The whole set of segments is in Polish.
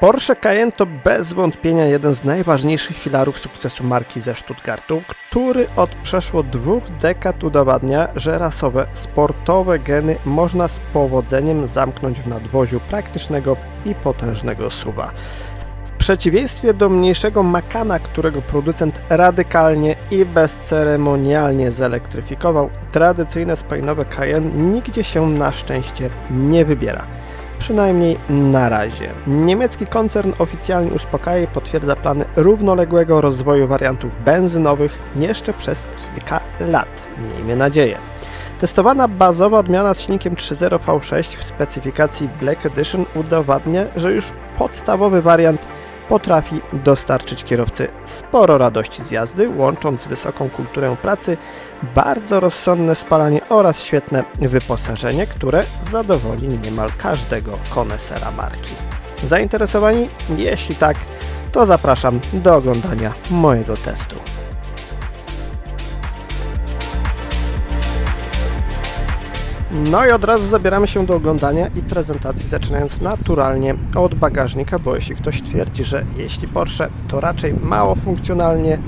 Porsche Cayenne to bez wątpienia jeden z najważniejszych filarów sukcesu marki ze Stuttgartu, który od przeszło 2 dekad udowadnia, że rasowe, sportowe geny można z powodzeniem zamknąć w nadwoziu praktycznego i potężnego SUV-a. W przeciwieństwie do mniejszego Macana, którego producent radykalnie i bezceremonialnie zelektryfikował, tradycyjne spalinowe Cayenne nigdzie się na szczęście nie wybiera. Przynajmniej na razie. Niemiecki koncern oficjalnie uspokaja i potwierdza plany równoległego rozwoju wariantów benzynowych jeszcze przez kilka lat. Miejmy nadzieję. Testowana bazowa odmiana z silnikiem 3.0 V6 w specyfikacji Black Edition udowadnia, że już podstawowy wariant potrafi dostarczyć kierowcy sporo radości z jazdy, łącząc wysoką kulturę pracy, bardzo rozsądne spalanie oraz świetne wyposażenie, które zadowoli niemal każdego konesera marki. Zainteresowani? Jeśli tak, to zapraszam do oglądania mojego testu. No i od razu zabieramy się do oglądania i prezentacji, zaczynając naturalnie od bagażnika, bo jeśli ktoś twierdzi, że jeśli Porsche to raczej mało funkcjonalnie,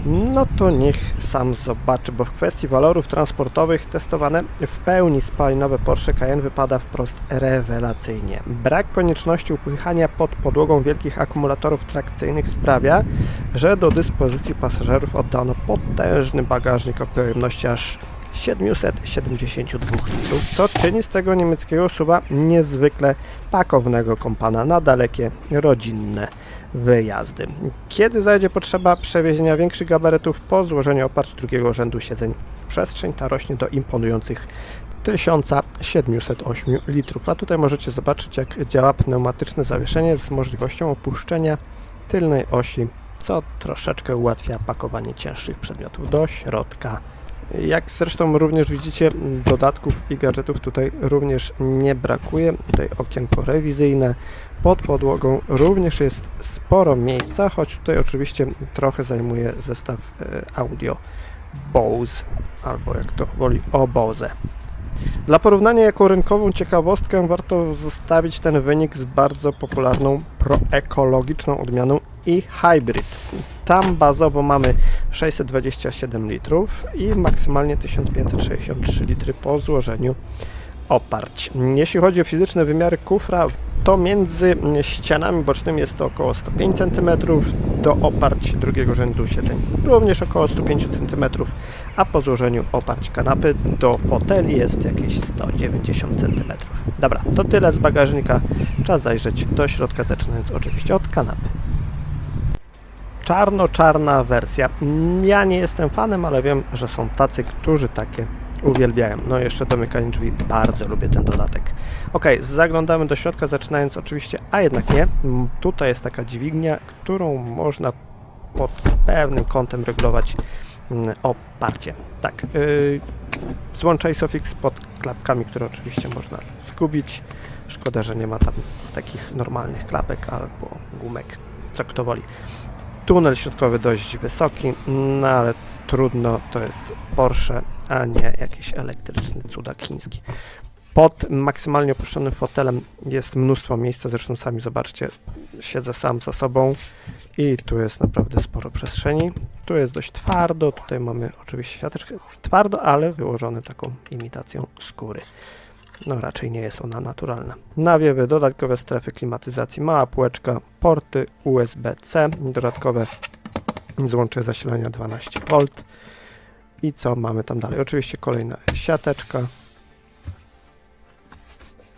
no to niech sam zobaczy, bo w kwestii walorów transportowych testowane w pełni spalinowe Porsche Cayenne wypada wprost rewelacyjnie. Brak konieczności upychania pod podłogą wielkich akumulatorów trakcyjnych sprawia, że do dyspozycji pasażerów oddano potężny bagażnik o pojemności aż 772 litrów, co czyni z tego niemieckiego SUV-a niezwykle pakownego kompana na dalekie, rodzinne wyjazdy. Kiedy zajdzie potrzeba przewiezienia większych gabarytów po złożeniu oparć drugiego rzędu siedzeń, przestrzeń ta rośnie do imponujących 1708 litrów. A tutaj możecie zobaczyć, jak działa pneumatyczne zawieszenie z możliwością opuszczenia tylnej osi, co troszeczkę ułatwia pakowanie cięższych przedmiotów do środka. Jak zresztą również widzicie, dodatków i gadżetów tutaj również nie brakuje. Tutaj okienko rewizyjne, pod podłogą również jest sporo miejsca, choć tutaj oczywiście trochę zajmuje zestaw audio Bose, albo jak to woli Bose. Dla porównania, jako rynkową ciekawostkę warto zostawić ten wynik z bardzo popularną proekologiczną odmianą e-Hybrid. Tam bazowo mamy 627 litrów i maksymalnie 1563 litry po złożeniu oparć. Jeśli chodzi o fizyczne wymiary kufra, to między ścianami bocznymi jest to około 105 cm, do oparć drugiego rzędu siedzeń również około 105 cm, a po złożeniu oparć kanapy do foteli jest jakieś 190 cm. Dobra, to tyle z bagażnika. Czas zajrzeć do środka, zaczynając oczywiście od kanapy. Czarno-czarna wersja. Ja nie jestem fanem, ale wiem, że są tacy, którzy takie uwielbiają. No i jeszcze domykanie drzwi, bardzo lubię ten dodatek. Ok, zaglądamy do środka, zaczynając oczywiście, a jednak nie. Tutaj jest taka dźwignia, którą można pod pewnym kątem regulować oparcie. Tak, złącza ISOFIX pod klapkami, które oczywiście można zgubić. Szkoda, że nie ma tam takich normalnych klapek albo gumek, co kto woli. Tunel środkowy dość wysoki, no ale trudno, to jest Porsche, a nie jakiś elektryczny cudak chiński. Pod maksymalnie opuszczonym fotelem jest mnóstwo miejsca, zresztą sami zobaczcie, siedzę sam za sobą i tu jest naprawdę sporo przestrzeni. Tu jest dość twardo, tutaj mamy oczywiście świateczkę, twardo, ale wyłożone taką imitacją skóry. No raczej nie jest ona naturalna. Nawiewy, dodatkowe strefy klimatyzacji, mała półeczka, porty USB-C, dodatkowe złącze zasilania 12V. I co mamy tam dalej? Oczywiście kolejna siateczka,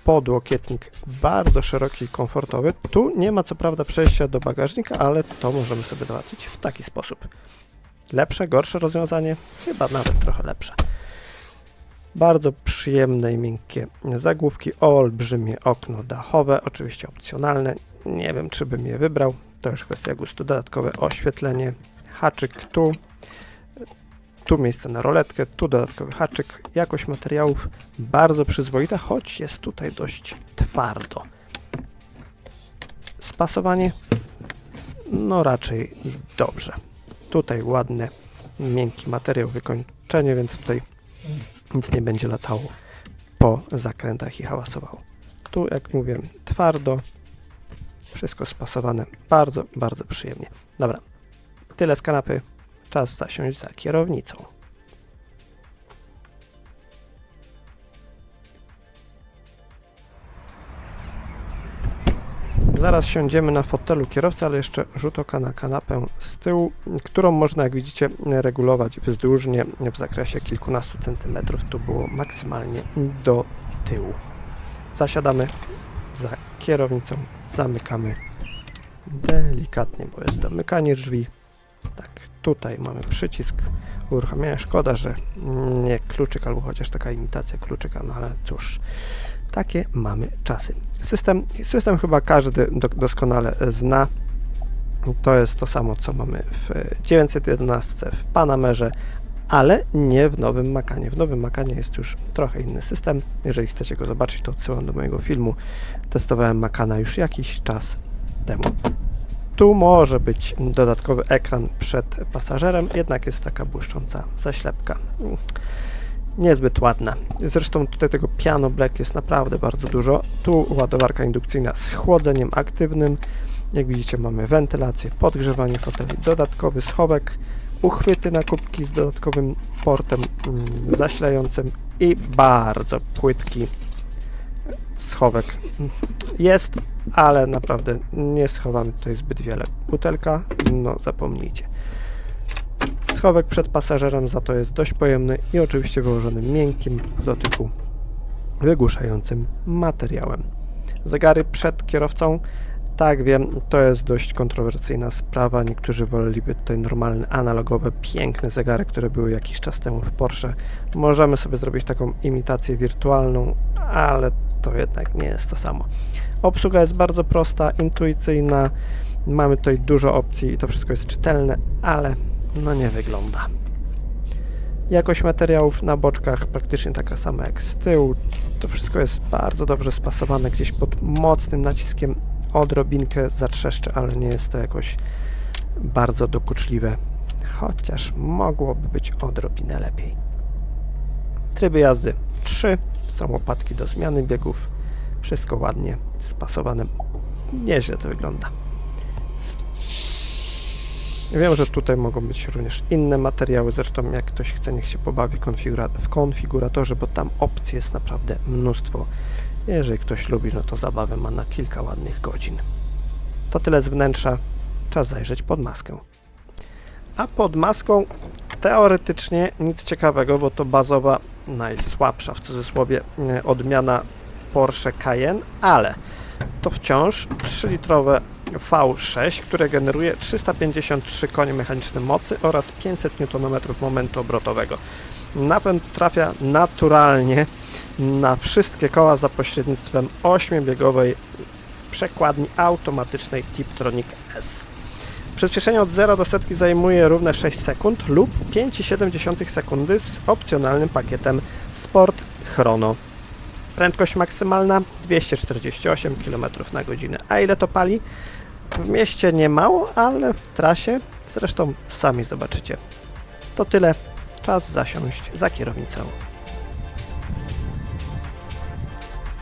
podłokietnik bardzo szeroki i komfortowy. Tu nie ma co prawda przejścia do bagażnika, ale to możemy sobie załatwić w taki sposób. Lepsze, gorsze rozwiązanie? Chyba nawet trochę lepsze. Bardzo przyjemne i miękkie zagłówki, olbrzymie okno dachowe, oczywiście opcjonalne, nie wiem, czy bym je wybrał, to już kwestia gustu. Dodatkowe oświetlenie, haczyk tu miejsce na roletkę, tu dodatkowy haczyk, jakość materiałów bardzo przyzwoita, choć jest tutaj dość twardo. Spasowanie, no raczej dobrze. Tutaj ładny, miękki materiał, wykończenie, więc tutaj nic nie będzie latało po zakrętach i hałasowało. Tu, jak mówię, twardo, Wszystko spasowane bardzo, bardzo przyjemnie. Dobra, tyle z kanapy. Czas zasiąść za kierownicą. Zaraz siądziemy na fotelu kierowcy, ale jeszcze rzut oka na kanapę z tyłu, którą można, jak widzicie, regulować wzdłużnie w zakresie kilkunastu centymetrów. Tu było maksymalnie do tyłu. Zasiadamy za kierownicą, zamykamy delikatnie, bo jest zamykanie drzwi. Tak, tutaj mamy przycisk uruchamiania. Szkoda, że nie kluczyk, albo chociaż taka imitacja kluczyka, no ale cóż, takie mamy czasy. System chyba każdy doskonale zna. To jest to samo, co mamy w 911, w Panamerze, ale nie w nowym Macanie. W nowym Macanie jest już trochę inny system. Jeżeli chcecie go zobaczyć, to odsyłam do mojego filmu. Testowałem Macana już jakiś czas temu. Tu może być dodatkowy ekran przed pasażerem, jednak jest taka błyszcząca zaślepka. Niezbyt ładna. Zresztą tutaj tego piano black jest naprawdę bardzo dużo. Tu ładowarka indukcyjna z chłodzeniem aktywnym. Jak widzicie, mamy wentylację, podgrzewanie foteli, dodatkowy schowek, uchwyty na kubki z dodatkowym portem zasilającym i bardzo płytki schowek jest, ale naprawdę nie schowamy tutaj zbyt wiele. Butelka, no zapomnijcie. Schowek przed pasażerem za to jest dość pojemny i oczywiście wyłożony miękkim w dotyku wygłuszającym materiałem. Zegary przed kierowcą, tak wiem, to jest dość kontrowersyjna sprawa. Niektórzy woleliby tutaj normalne, analogowe, piękne zegary, które były jakiś czas temu w Porsche. Możemy sobie zrobić taką imitację wirtualną, ale to jednak nie jest to samo. Obsługa jest bardzo prosta, intuicyjna. Mamy tutaj dużo opcji i to wszystko jest czytelne, ale no nie wygląda. Jakość materiałów na boczkach praktycznie taka sama jak z tyłu. To wszystko jest bardzo dobrze spasowane, gdzieś pod mocnym naciskiem odrobinkę zatrzeszczy, ale nie jest to jakoś bardzo dokuczliwe. Chociaż mogłoby być odrobinę lepiej. Tryby jazdy 3. Są łopatki do zmiany biegów. Wszystko ładnie spasowane. Nieźle to wygląda. Wiem, że tutaj mogą być również inne materiały, zresztą jak ktoś chce, niech się pobawi w konfiguratorze, bo tam opcji jest naprawdę mnóstwo. Jeżeli ktoś lubi, no to zabawę ma na kilka ładnych godzin. To tyle z wnętrza, czas zajrzeć pod maskę. A pod maską teoretycznie nic ciekawego, bo to bazowa, najsłabsza w cudzysłowie odmiana Porsche Cayenne, ale to wciąż 3-litrowe V6, które generuje 353 konie mechaniczne mocy oraz 500 Nm momentu obrotowego. Napęd trafia naturalnie na wszystkie koła za pośrednictwem 8-biegowej przekładni automatycznej Tiptronic S. Przyspieszenie od 0 do setki zajmuje równe 6 sekund lub 5,7 sekundy z opcjonalnym pakietem Sport Chrono. Prędkość maksymalna 248 km/h. A ile to pali? W mieście nie mało, ale w trasie zresztą sami zobaczycie. To tyle. Czas zasiąść za kierownicą.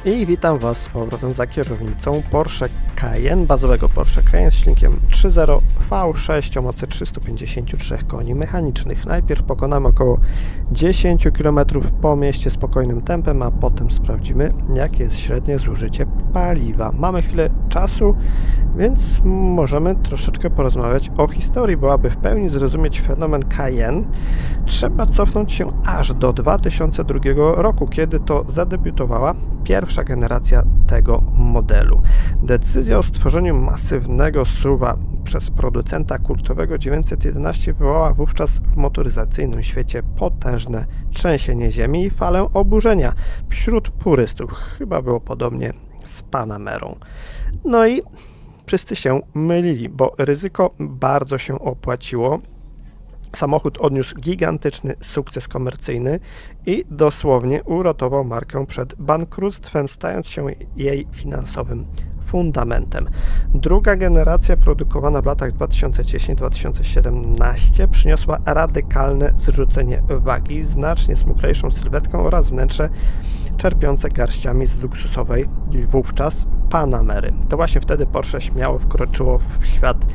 I witam Was z powrotem za kierownicą Porsche Cayenne, bazowego Porsche Cayenne z silnikiem 3.0 V6 o mocy 353 koni mechanicznych. Najpierw pokonamy około 10 km po mieście spokojnym tempem, a potem sprawdzimy, jakie jest średnie zużycie paliwa. Mamy chwilę czasu, więc możemy troszeczkę porozmawiać o historii, bo aby w pełni zrozumieć fenomen Cayenne, trzeba cofnąć się aż do 2002 roku, kiedy to zadebiutowała pierwsza generacja tego modelu. Decyzja o stworzeniu masywnego SUV-a przez producenta kultowego 911 wywołała wówczas w motoryzacyjnym świecie potężne trzęsienie ziemi i falę oburzenia wśród purystów. Chyba było podobnie z Panamerą. No i wszyscy się mylili, bo ryzyko bardzo się opłaciło. Samochód odniósł gigantyczny sukces komercyjny i dosłownie uratował markę przed bankructwem, stając się jej finansowym fundamentem. Druga generacja, produkowana w latach 2010-2017, przyniosła radykalne zrzucenie wagi, znacznie smuklejszą sylwetką oraz wnętrze czerpiące garściami z luksusowej wówczas Panamery. To właśnie wtedy Porsche śmiało wkroczyło w świat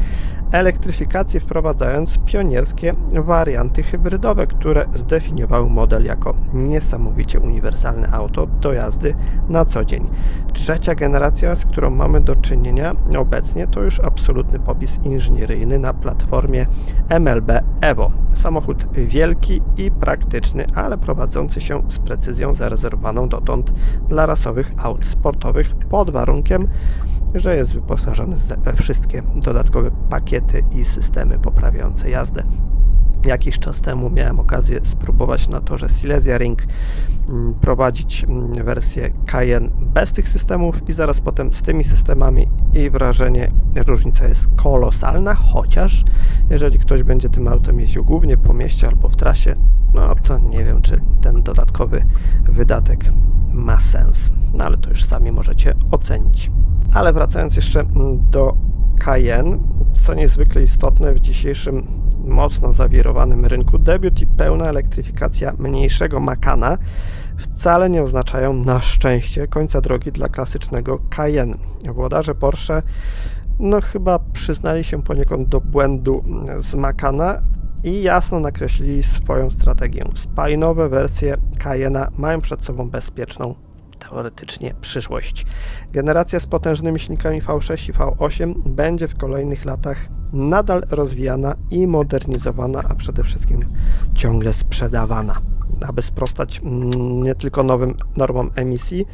elektryfikacji, wprowadzając pionierskie warianty hybrydowe, które zdefiniowały model jako niesamowicie uniwersalne auto do jazdy na co dzień. Trzecia generacja, z którą mamy do czynienia obecnie, to już absolutny popis inżynieryjny na platformie MLB Evo. Samochód wielki i praktyczny, ale prowadzący się z precyzją zarezerwowaną dotąd dla rasowych aut sportowych pod warunkiem, że jest wyposażony we wszystkie dodatkowe pakiety i systemy poprawiające jazdę. Jakiś czas temu miałem okazję spróbować na torze Silesia Ring prowadzić wersję Cayenne bez tych systemów i zaraz potem z tymi systemami i wrażenie, różnica jest kolosalna, chociaż jeżeli ktoś będzie tym autem jeździł głównie po mieście albo w trasie, no to nie wiem, czy ten dodatkowy wydatek ma sens, no ale to już sami możecie ocenić. Ale wracając jeszcze do Cayenne, co niezwykle istotne w dzisiejszym mocno zawirowanym rynku, debiut i pełna elektryfikacja mniejszego Macana wcale nie oznaczają na szczęście końca drogi dla klasycznego Cayenne. Włodarze Porsche chyba przyznali się poniekąd do błędu z Macana i jasno nakreślili swoją strategię. Spalinowe wersje Cayenne'a mają przed sobą bezpieczną teoretycznie przyszłość. Generacja z potężnymi silnikami V6 i V8 będzie w kolejnych latach nadal rozwijana i modernizowana, a przede wszystkim ciągle sprzedawana, aby sprostać nie tylko nowym normom emisji,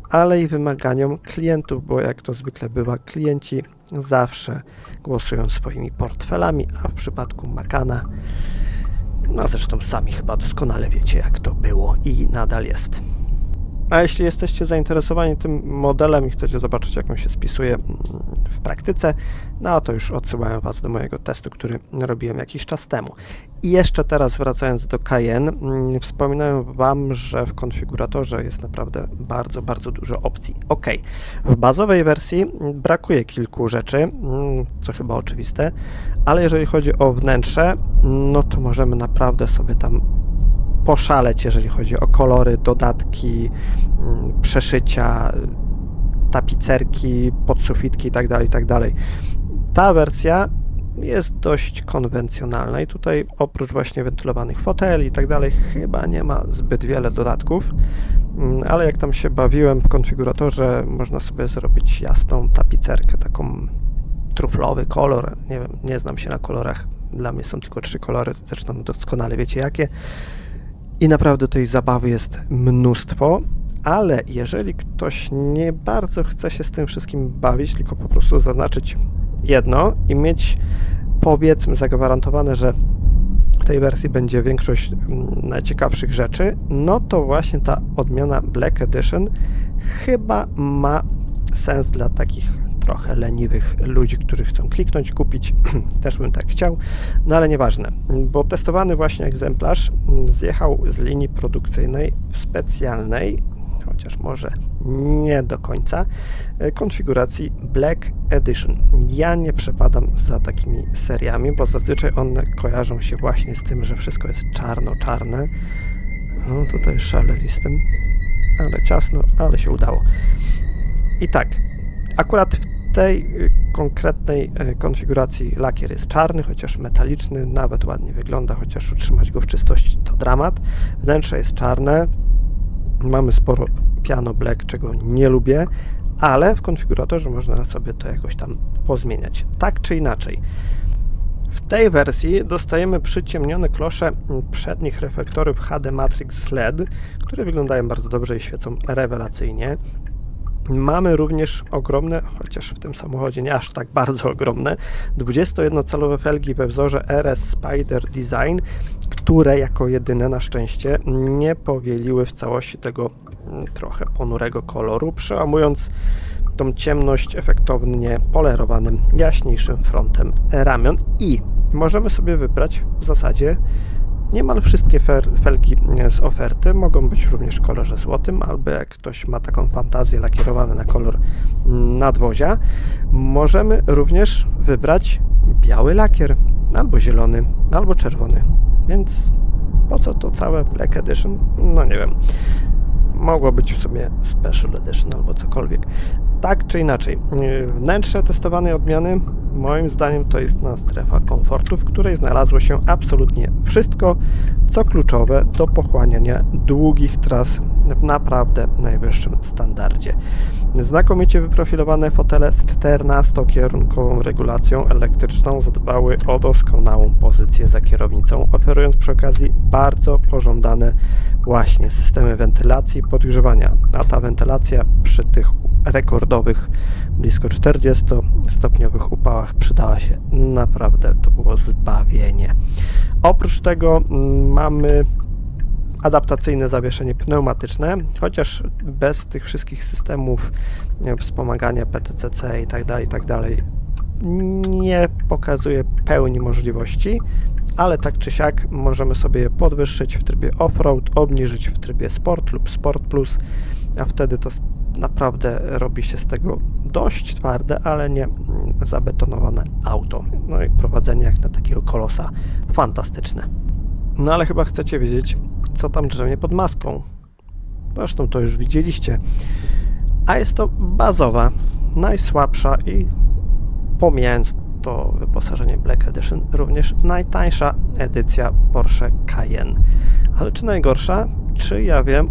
ale i wymaganiom klientów, bo jak to zwykle bywa, klienci zawsze głosują swoimi portfelami, a w przypadku Macana, zresztą sami chyba doskonale wiecie, jak to było i nadal jest. A jeśli jesteście zainteresowani tym modelem i chcecie zobaczyć, jak on się spisuje w praktyce, to już odsyłałem Was do mojego testu, który robiłem jakiś czas temu. I jeszcze teraz wracając do Cayenne, wspominałem Wam, że w konfiguratorze jest naprawdę bardzo, bardzo dużo opcji. Ok, w bazowej wersji brakuje kilku rzeczy, co chyba oczywiste, ale jeżeli chodzi o wnętrze, to możemy naprawdę sobie tam poszaleć, jeżeli chodzi o kolory, dodatki, przeszycia, tapicerki, podsufitki itd., itd. Ta wersja jest dość konwencjonalna i tutaj oprócz właśnie wentylowanych foteli itd. Chyba nie ma zbyt wiele dodatków, ale jak tam się bawiłem w konfiguratorze, można sobie zrobić jasną tapicerkę, taką truflowy kolor, nie wiem, nie znam się na kolorach, dla mnie są tylko 3 kolory, zresztą doskonale wiecie jakie. I naprawdę tej zabawy jest mnóstwo, ale jeżeli ktoś nie bardzo chce się z tym wszystkim bawić, tylko po prostu zaznaczyć jedno i mieć, powiedzmy, zagwarantowane, że w tej wersji będzie większość najciekawszych rzeczy, to właśnie ta odmiana Black Edition chyba ma sens dla takich trochę leniwych ludzi, którzy chcą kliknąć, kupić. Też bym tak chciał, ale nieważne, bo testowany właśnie egzemplarz zjechał z linii produkcyjnej specjalnej, chociaż może nie do końca, konfiguracji Black Edition. Ja nie przepadam za takimi seriami, bo zazwyczaj one kojarzą się właśnie z tym, że wszystko jest czarno-czarne. Tutaj szaleli z tym, ale ciasno, ale się udało. I tak, akurat w tej konkretnej konfiguracji lakier jest czarny, chociaż metaliczny, nawet ładnie wygląda, chociaż utrzymać go w czystości to dramat. Wnętrze jest czarne, mamy sporo piano black, czego nie lubię, ale w konfiguratorze można sobie to jakoś tam pozmieniać. Tak czy inaczej, w tej wersji dostajemy przyciemnione klosze przednich reflektorów HD Matrix LED, które wyglądają bardzo dobrze i świecą rewelacyjnie. Mamy również ogromne, chociaż w tym samochodzie nie aż tak bardzo ogromne, 21-calowe felgi we wzorze RS Spider Design, które jako jedyne na szczęście nie powieliły w całości tego trochę ponurego koloru, przełamując tą ciemność efektownie polerowanym, jaśniejszym frontem ramion i możemy sobie wybrać w zasadzie niemal wszystkie felgi z oferty, mogą być również w kolorze złotym, albo jak ktoś ma taką fantazję, lakierowane na kolor nadwozia, możemy również wybrać biały lakier, albo zielony, albo czerwony, więc po co to całe Black Edition? Nie wiem. mogło być w sumie Special Edition albo cokolwiek. Tak czy inaczej, wnętrze testowanej odmiany moim zdaniem to jest strefa komfortu, w której znalazło się absolutnie wszystko, co kluczowe do pochłaniania długich tras w naprawdę najwyższym standardzie. Znakomicie wyprofilowane fotele z 14-kierunkową regulacją elektryczną zadbały o doskonałą pozycję za kierownicą, oferując przy okazji bardzo pożądane właśnie systemy wentylacji i podgrzewania, a ta wentylacja przy tych rekordowych blisko 40-stopniowych upałach przydała się naprawdę, to było zbawienie. Oprócz tego mamy adaptacyjne zawieszenie pneumatyczne, chociaż bez tych wszystkich systemów wspomagania PTCC i tak dalej, nie pokazuje pełni możliwości, ale tak czy siak możemy sobie je podwyższyć w trybie off-road, obniżyć w trybie sport lub sport plus, a wtedy to naprawdę robi się z tego dość twarde, ale nie zabetonowane auto. No i prowadzenie jak na takiego kolosa fantastyczne. No ale chyba chcecie wiedzieć, co tam drzemie pod maską. Zresztą to już widzieliście. A jest to bazowa, najsłabsza i pomijając to wyposażenie Black Edition, również najtańsza edycja Porsche Cayenne. Ale czy najgorsza? Czy ja wiem?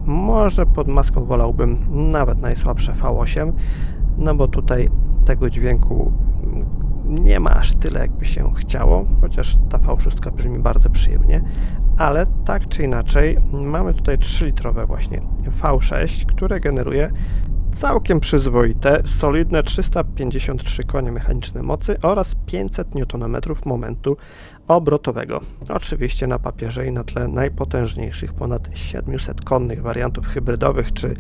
Może pod maską wolałbym nawet najsłabsze V8, no bo tutaj tego dźwięku nie ma aż tyle, jakby się chciało, chociaż ta V6 brzmi bardzo przyjemnie, ale tak czy inaczej mamy tutaj 3-litrowe właśnie V6, które generuje całkiem przyzwoite, solidne 353 konie mechaniczne mocy oraz 500 Nm momentu obrotowego. Oczywiście na papierze i na tle najpotężniejszych, ponad 700 konnych wariantów hybrydowych, czy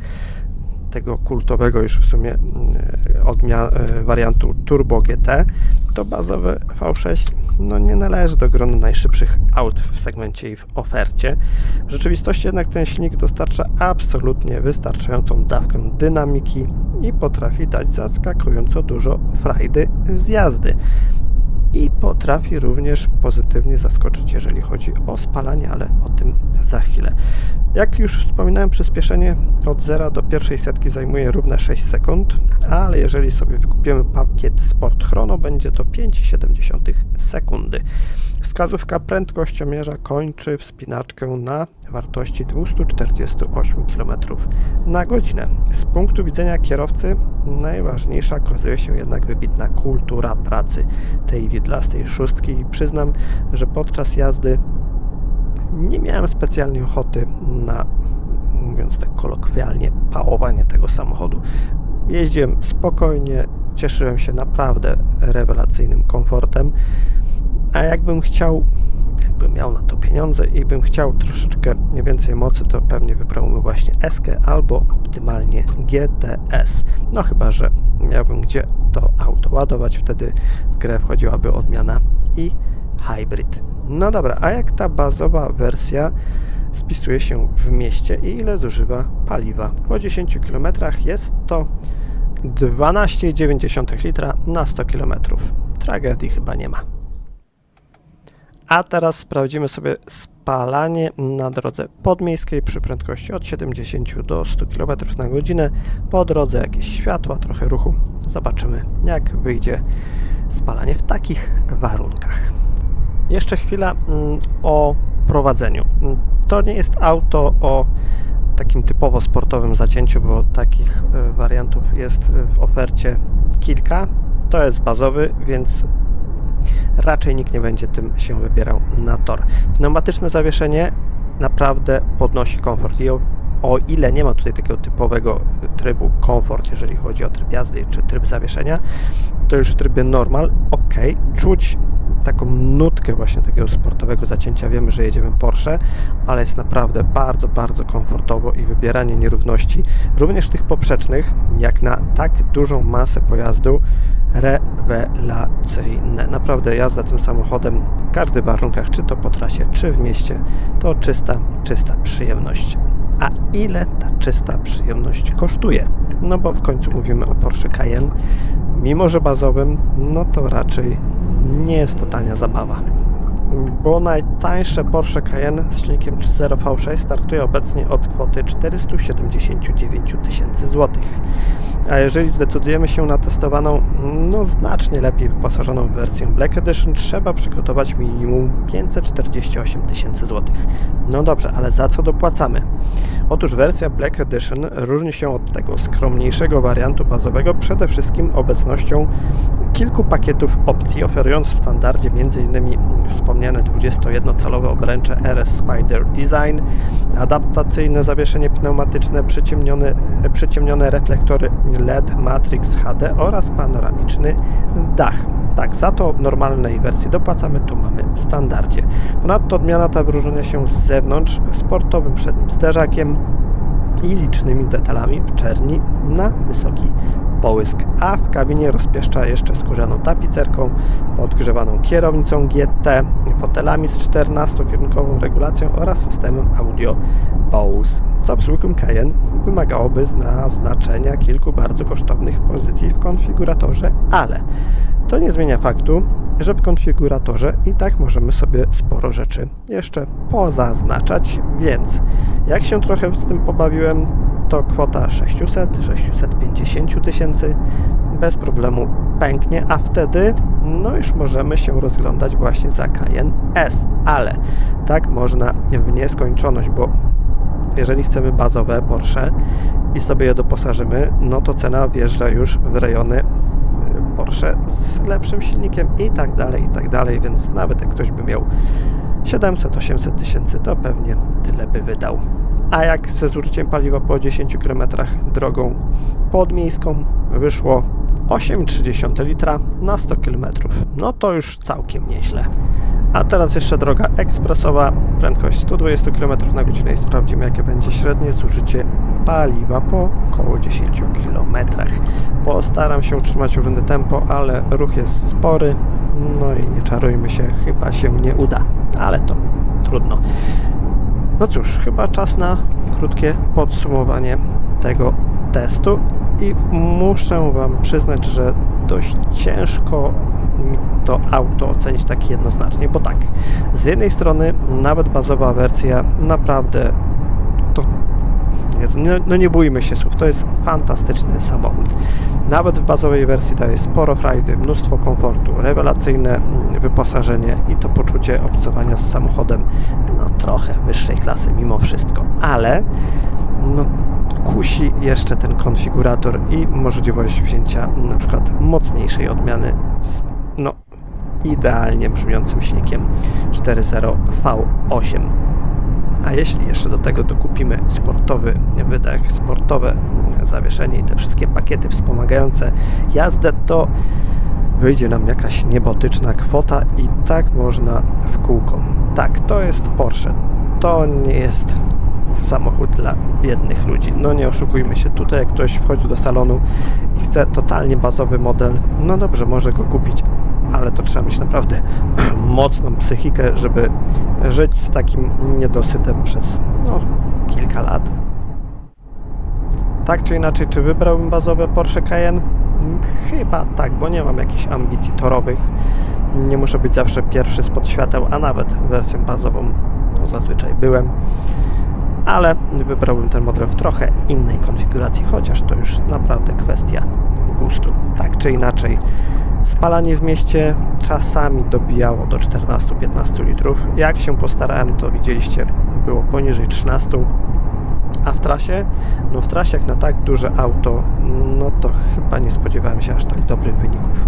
tego kultowego już w sumie wariantu Turbo GT, to bazowy V6 nie należy do grona najszybszych aut w segmencie i w ofercie. W rzeczywistości jednak ten silnik dostarcza absolutnie wystarczającą dawkę dynamiki i potrafi dać zaskakująco dużo frajdy z jazdy. I potrafi również pozytywnie zaskoczyć, jeżeli chodzi o spalanie, ale o tym za chwilę. Jak już wspominałem, przyspieszenie od 0 do pierwszej setki zajmuje równe 6 sekund, ale jeżeli sobie wykupimy pakiet Sport Chrono, będzie to 5,7 sekundy. Wskazówka prędkościomierza kończy wspinaczkę na wartości 248 km na godzinę. Z punktu widzenia kierowcy najważniejsza okazuje się jednak wybitna kultura pracy tej widlastej szóstki i przyznam, że podczas jazdy nie miałem specjalnie ochoty na, mówiąc tak kolokwialnie, pałowanie tego samochodu. Jeździłem spokojnie, cieszyłem się naprawdę rewelacyjnym komfortem, a jakbym miał na to pieniądze i bym chciał troszeczkę więcej mocy, to pewnie wybrałbym właśnie S-kę albo optymalnie GTS. No chyba że miałbym gdzie to auto ładować, wtedy w grę wchodziłaby odmiana i hybrid. No dobra, a jak ta bazowa wersja spisuje się w mieście i ile zużywa paliwa? Po 10 km jest to 12,9 litra na 100 km. Tragedii chyba nie ma. A teraz sprawdzimy sobie spalanie na drodze podmiejskiej przy prędkości od 70 do 100 km na godzinę. Po drodze jakieś światła, trochę ruchu. Zobaczymy, jak wyjdzie spalanie w takich warunkach. Jeszcze chwila o prowadzeniu. To nie jest auto o takim typowo sportowym zacięciu, bo takich wariantów jest w ofercie kilka. To jest bazowy, więc raczej nikt nie będzie tym się wybierał na tor. Pneumatyczne zawieszenie naprawdę podnosi komfort i o ile nie ma tutaj takiego typowego trybu komfort, jeżeli chodzi o tryb jazdy czy tryb zawieszenia, to już w trybie normal, czuć taką nutkę właśnie takiego sportowego zacięcia. Wiemy, że jedziemy Porsche, ale jest naprawdę bardzo, bardzo komfortowo i wybieranie nierówności, również tych poprzecznych, jak na tak dużą masę pojazdu, rewelacyjne. Naprawdę jazda tym samochodem w każdych warunkach, czy to po trasie, czy w mieście, to czysta przyjemność. A ile ta czysta przyjemność kosztuje? No bo w końcu mówimy o Porsche Cayenne, mimo że bazowym, no to raczej nie jest to tania zabawa. bo najtańsze Porsche Cayenne z silnikiem 3.0 V6 startuje obecnie od kwoty 479 000 złotych. A jeżeli zdecydujemy się na testowaną, znacznie lepiej wyposażoną wersję Black Edition, trzeba przygotować minimum 548 000 złotych. No dobrze, ale za co dopłacamy? Otóż wersja Black Edition różni się od tego skromniejszego wariantu bazowego przede wszystkim obecnością kilku pakietów opcji, oferując w standardzie m.in. wspomniane 21-calowe obręcze RS Spider Design, adaptacyjne zawieszenie pneumatyczne, przyciemnione reflektory LED Matrix HD oraz panoramiczny dach. Tak, za to w normalnej wersji dopłacamy, tu mamy w standardzie. Ponadto odmiana ta wyróżnia się z zewnątrz sportowym przednim zderzakiem i licznymi detalami w czerni na wysoki połysk, a w kabinie rozpieszcza jeszcze skórzaną tapicerką, podgrzewaną kierownicą GT, fotelami z 14-kierunkową regulacją oraz systemem audio Bose, co w zwykłym Cayenne wymagałoby naznaczenia kilku bardzo kosztownych pozycji w konfiguratorze, ale to nie zmienia faktu, że w konfiguratorze i tak możemy sobie sporo rzeczy jeszcze pozaznaczać, więc jak się trochę z tym pobawiłem, to kwota 600-650 tysięcy bez problemu pęknie, a wtedy już możemy się rozglądać właśnie za Cayenne S, ale tak można w nieskończoność, bo jeżeli chcemy bazowe Porsche i sobie je doposażymy, to cena wjeżdża już w rejony Porsche z lepszym silnikiem i tak dalej, więc nawet jak ktoś by miał 700-800 tysięcy, to pewnie tyle by wydał. A jak ze zużyciem paliwa po 10 km drogą podmiejską wyszło 8,3 litra na 100 km, to już całkiem nieźle. A teraz jeszcze droga ekspresowa, prędkość 120 km na godzinę i sprawdzimy, jakie będzie średnie zużycie paliwa po około 10 km. Postaram się utrzymać równe tempo, ale ruch jest spory, i nie czarujmy się, chyba się nie uda, ale to trudno. No cóż, chyba czas na krótkie podsumowanie tego testu i muszę Wam przyznać, że dość ciężko mi to auto ocenić tak jednoznacznie, bo tak, z jednej strony nawet bazowa wersja naprawdę to nie bójmy się słów, to jest fantastyczny samochód. Nawet w bazowej wersji daje sporo frajdy, mnóstwo komfortu, rewelacyjne wyposażenie i to poczucie obcowania z samochodem trochę wyższej klasy mimo wszystko, ale kusi jeszcze ten konfigurator i możliwość wzięcia na przykład mocniejszej odmiany z idealnie brzmiącym silnikiem 4.0 V8. A jeśli jeszcze do tego dokupimy sportowy wydech, sportowe zawieszenie i te wszystkie pakiety wspomagające jazdę, to wyjdzie nam jakaś niebotyczna kwota i tak można w kółko. Tak, to jest Porsche. To nie jest samochód dla biednych ludzi. Nie oszukujmy się. Tutaj jak ktoś wchodzi do salonu i chce totalnie bazowy model, dobrze, może go kupić, ale to trzeba mieć naprawdę mocną psychikę, żeby żyć z takim niedosytem przez kilka lat. Tak czy inaczej, czy wybrałbym bazowe Porsche Cayenne? Chyba tak, bo nie mam jakichś ambicji torowych. Nie muszę być zawsze pierwszy spod świateł, a nawet wersją bazową zazwyczaj byłem. Ale wybrałbym ten model w trochę innej konfiguracji, chociaż to już naprawdę kwestia gustu. Tak czy inaczej, spalanie w mieście czasami dobijało do 14-15 litrów. Jak się postarałem, to widzieliście, było poniżej 13. A w trasie? W trasie jak na tak duże auto, to chyba nie spodziewałem się aż tak dobrych wyników.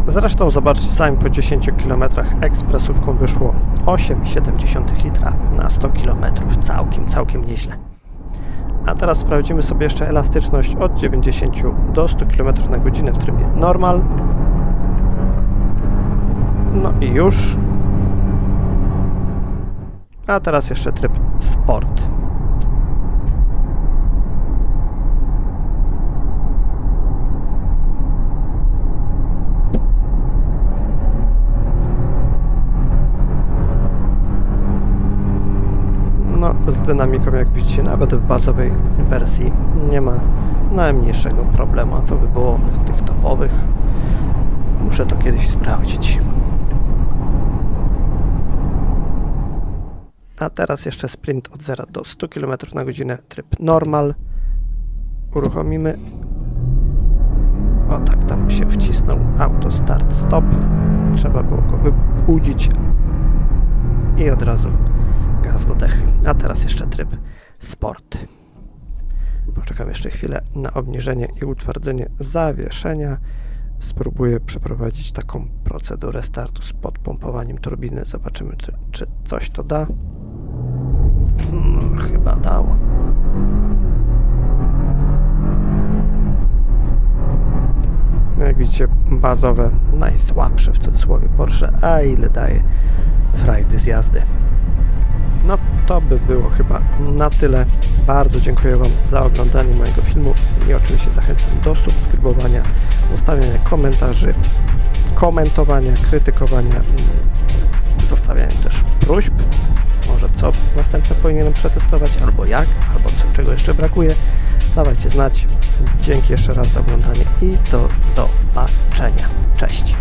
Zresztą zobaczcie sami, po 10 km ekspresówką wyszło 8,7 litra na 100 km. Całkiem nieźle. A teraz sprawdzimy sobie jeszcze elastyczność od 90 do 100 km na godzinę w trybie normal. I już. A teraz jeszcze tryb sport. Z dynamiką, jak widzicie, nawet w bazowej wersji nie ma najmniejszego problemu. A co by było w tych topowych? Muszę to kiedyś sprawdzić. A teraz jeszcze sprint od 0 do 100 km na godzinę, tryb normal. Uruchomimy. O tak, tam się wcisnął auto start stop. Trzeba było go wybudzić i od razu gaz do dechy. A teraz jeszcze tryb sport. Poczekam jeszcze chwilę na obniżenie i utwardzenie zawieszenia. Spróbuję przeprowadzić taką procedurę startu z podpompowaniem turbiny. Zobaczymy, czy coś to da. Chyba dało. Jak widzicie, bazowe, najsłabsze w cudzysłowie Porsche, a ile daje frajdy z jazdy. No to by było chyba na tyle. Bardzo dziękuję Wam za oglądanie mojego filmu i oczywiście zachęcam do subskrybowania, zostawiania komentarzy, komentowania, krytykowania, zostawiania też próśb, może co następne powinienem przetestować, albo jak, albo czego jeszcze brakuje. Dawajcie znać. Dzięki jeszcze raz za oglądanie i do zobaczenia. Cześć!